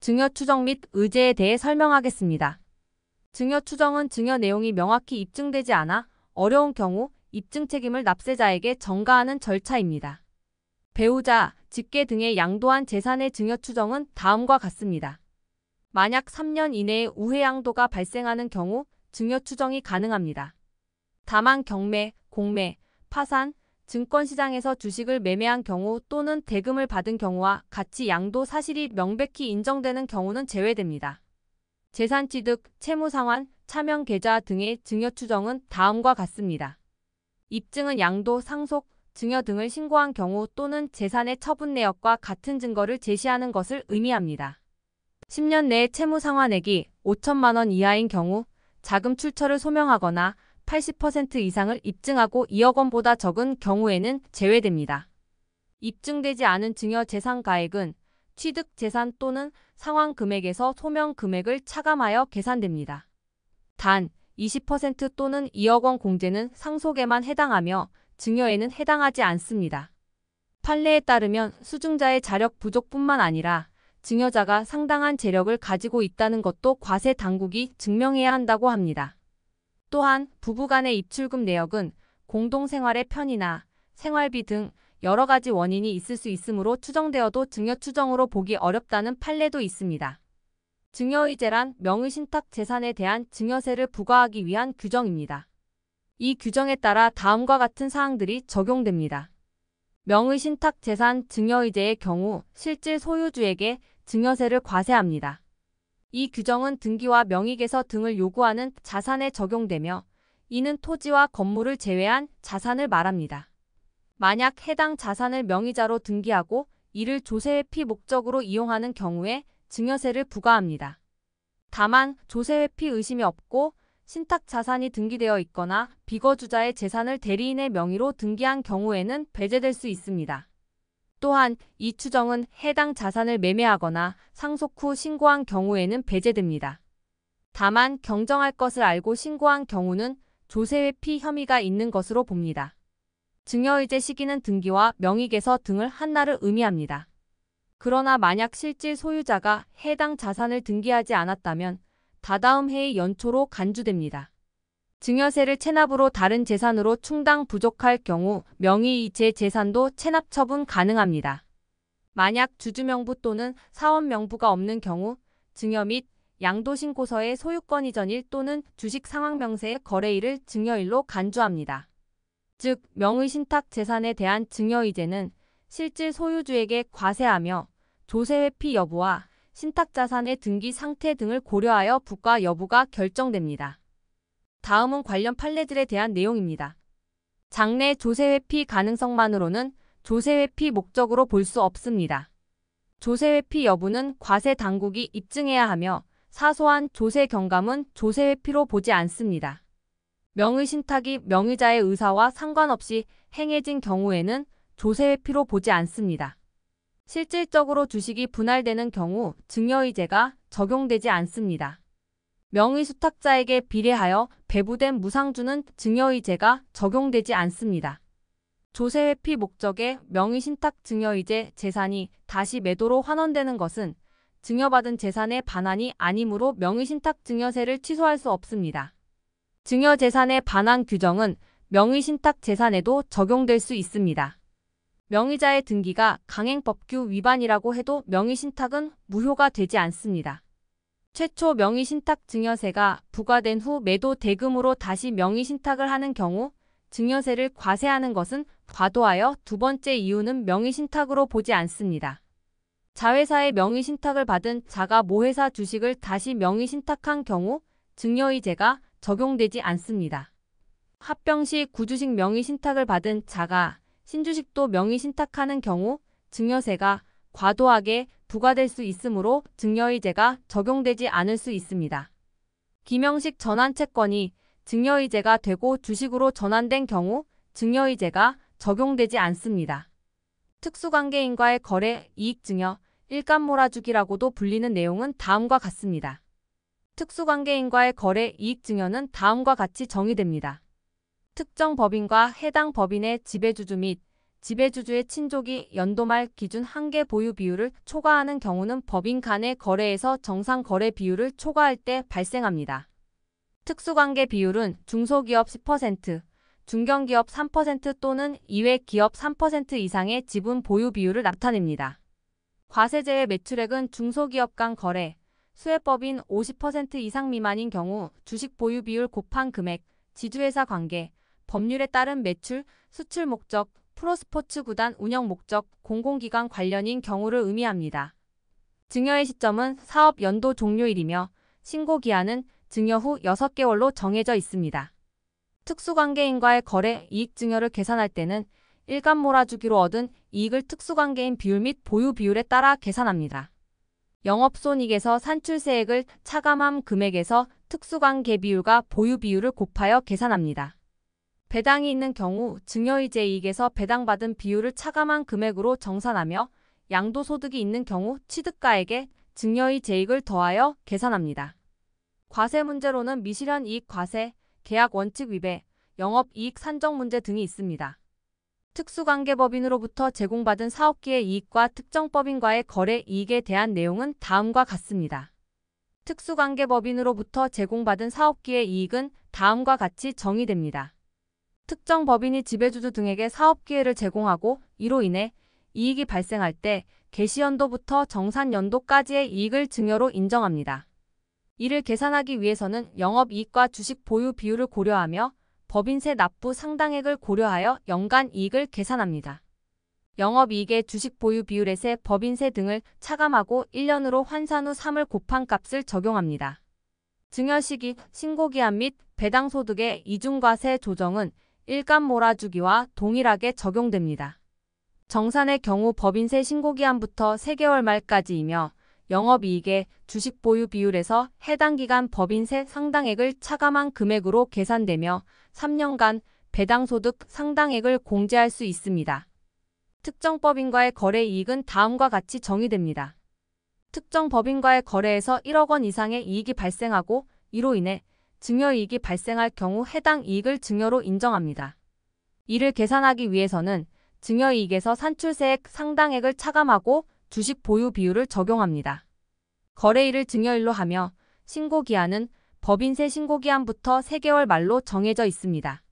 증여 추정 및 의제에 대해 설명하겠습니다. 증여 추정은 증여 내용이 명확히 입증되지 않아 어려운 경우 입증 책임을 납세자에게 전가하는 절차입니다. 배우자, 직계 등의 양도한 재산의 증여 추정은 다음과 같습니다. 만약 3년 이내에 우회양도가 발생하는 경우 증여 추정이 가능합니다. 다만 경매, 공매, 파산, 증권시장에서 주식을 매매한 경우 또는 대금을 받은 경우와 같이 양도 사실이 명백히 인정되는 경우는 제외됩니다. 재산취득, 채무상환, 차명계좌 등의 증여 추정은 다음과 같습니다. 입증은 양도, 상속, 증여 등을 신고한 경우 또는 재산의 처분 내역과 같은 증거를 제시하는 것을 의미합니다. 10년 내에 채무상환액이 5천만 원 이하인 경우 자금 출처를 소명하거나 80% 이상을 입증하고 2억 원보다 적은 경우에는 제외됩니다. 입증되지 않은 증여 재산 가액은 취득 재산 또는 상환 금액에서 소명 금액을 차감하여 계산됩니다. 단 20% 또는 2억 원 공제는 상속에만 해당하며 증여에는 해당하지 않습니다. 판례에 따르면 수증자의 자력 부족뿐만 아니라 증여자가 상당한 재력을 가지고 있다는 것도 과세 당국이 증명해야 한다고 합니다. 또한 부부간의 입출금 내역은 공동생활의 편의나 생활비 등 여러 가지 원인이 있을 수 있으므로 추정되어도 증여 추정으로 보기 어렵다는 판례도 있습니다. 증여의제란 명의신탁 재산에 대한 증여세를 부과하기 위한 규정입니다. 이 규정에 따라 다음과 같은 사항들이 적용됩니다. 명의신탁 재산 증여의제의 경우 실질 소유주에게 증여세를 과세합니다. 이 규정은 등기와 명의개서 등을 요구하는 자산에 적용되며 이는 토지와 건물을 제외한 자산을 말합니다. 만약 해당 자산을 명의자로 등기하고 이를 조세회피 목적으로 이용하는 경우에 증여세를 부과합니다. 다만 조세회피 의심이 없고 신탁 자산이 등기되어 있거나 비거주자의 재산을 대리인의 명의로 등기한 경우에는 배제될 수 있습니다. 또한 이 추정은 해당 자산을 매매하거나 상속 후 신고한 경우에는 배제됩니다. 다만 경정할 것을 알고 신고한 경우는 조세회피 혐의가 있는 것으로 봅니다. 증여의제 시기는 등기와 명의개서 등을 한날을 의미합니다. 그러나 만약 실질 소유자가 해당 자산을 등기하지 않았다면 다다음 해의 연초로 간주됩니다. 증여세를 체납으로 다른 재산으로 충당 부족할 경우 명의이체 재산도 체납 처분 가능합니다. 만약 주주명부 또는 사원명부가 없는 경우 증여 및 양도신고서의 소유권 이전일 또는 주식 상환명세의 거래일을 증여일로 간주합니다. 즉, 명의신탁 재산에 대한 증여의제는 실질 소유주에게 과세하며 조세회피 여부와 신탁자산의 등기 상태 등을 고려하여 부과 여부가 결정됩니다. 다음은 관련 판례들에 대한 내용입니다. 장래 조세회피 가능성만으로는 조세회피 목적으로 볼 수 없습니다. 조세회피 여부는 과세 당국이 입증해야 하며 사소한 조세 경감은 조세회피로 보지 않습니다. 명의신탁이 명의자의 의사와 상관없이 행해진 경우에는 조세회피로 보지 않습니다. 실질적으로 주식이 분할되는 경우 증여의제가 적용되지 않습니다. 명의수탁자에게 비례하여 배부된 무상주는 증여의제가 적용되지 않습니다. 조세회피 목적의 명의신탁 증여의제 재산이 다시 매도로 환원되는 것은 증여받은 재산의 반환이 아니므로 명의신탁 증여세를 취소할 수 없습니다. 증여재산의 반환 규정은 명의신탁 재산에도 적용될 수 있습니다. 명의자의 등기가 강행법규 위반이라고 해도 명의신탁은 무효가 되지 않습니다. 최초 명의신탁 증여세가 부과된 후 매도 대금으로 다시 명의신탁을 하는 경우 증여세를 과세하는 것은 과도하여 두 번째 이유는 명의신탁으로 보지 않습니다. 자회사의 명의신탁을 받은 자가 모회사 주식을 다시 명의신탁한 경우 증여의제가 적용되지 않습니다. 합병 시 구주식 명의신탁을 받은 자가 신주식도 명의신탁하는 경우 증여세가 과도하게 부과될 수 있으므로 증여의제가 적용되지 않을 수 있습니다. 기명식 전환채권이 증여의제가 되고 주식으로 전환된 경우 증여의제가 적용되지 않습니다. 특수관계인과의 거래 이익증여, 일감몰아주기라고도 불리는 내용은 다음과 같습니다. 특수관계인과의 거래 이익증여는 다음과 같이 정의됩니다. 특정 법인과 해당 법인의 지배주주 및 지배주주의 친족이 연도 말 기준 한계 보유 비율을 초과하는 경우는 법인 간의 거래에서 정상 거래 비율을 초과할 때 발생합니다. 특수관계 비율은 중소기업 10%, 중견기업 3% 또는 이외 기업 3% 이상의 지분 보유 비율을 나타냅니다. 과세제외 매출액은 중소기업 간 거래, 수혜법인 50% 이상 미만인 경우 주식 보유 비율 곱한 금액, 지주회사 관계, 법률에 따른 매출, 수출 목적, 프로스포츠 구단 운영 목적, 공공기관 관련인 경우를 의미합니다. 증여의 시점은 사업 연도 종료일이며 신고 기한은 증여 후 6개월로 정해져 있습니다. 특수관계인과의 거래 이익 증여를 계산할 때는 일감 몰아주기로 얻은 이익을 특수관계인 비율 및 보유 비율에 따라 계산합니다. 영업손익에서 산출세액을 차감한 금액에서 특수관계 비율과 보유 비율을 곱하여 계산합니다. 배당이 있는 경우 증여의제 이익에서 배당받은 비율을 차감한 금액으로 정산하며 양도소득이 있는 경우 취득가액에 증여의제익을 더하여 계산합니다. 과세 문제로는 미실현 이익 과세, 계약 원칙 위배, 영업이익 산정 문제 등이 있습니다. 특수관계법인으로부터 제공받은 사업기의 이익과 특정법인과의 거래 이익에 대한 내용은 다음과 같습니다. 특수관계법인으로부터 제공받은 사업기의 이익은 다음과 같이 정의됩니다. 특정 법인이 지배주주 등에게 사업기회를 제공하고 이로 인해 이익이 발생할 때 개시연도부터 정산연도까지의 이익을 증여로 인정합니다. 이를 계산하기 위해서는 영업이익과 주식 보유 비율을 고려하며 법인세 납부 상당액을 고려하여 연간 이익을 계산합니다. 영업이익의 주식 보유 비율에세 법인세 등을 차감하고 1년으로 환산 후 3을 곱한 값을 적용합니다. 증여 시기, 신고기한 및 배당소득의 이중과세 조정은 일감 몰아주기와 동일하게 적용됩니다. 정산의 경우 법인세 신고기한부터 3개월 말까지이며 영업이익의 주식 보유 비율에서 해당 기간 법인세 상당액을 차감한 금액으로 계산되며 3년간 배당소득 상당액을 공제할 수 있습니다. 특정 법인과의 거래 이익은 다음과 같이 정의됩니다. 특정 법인과의 거래에서 1억 원 이상의 이익이 발생하고 이로 인해 증여이익이 발생할 경우 해당 이익을 증여로 인정합니다. 이를 계산하기 위해서는 증여이익에서 산출세액 상당액을 차감하고 주식 보유 비율을 적용합니다. 거래일을 증여일로 하며 신고기한은 법인세 신고기한부터 3개월 말로 정해져 있습니다.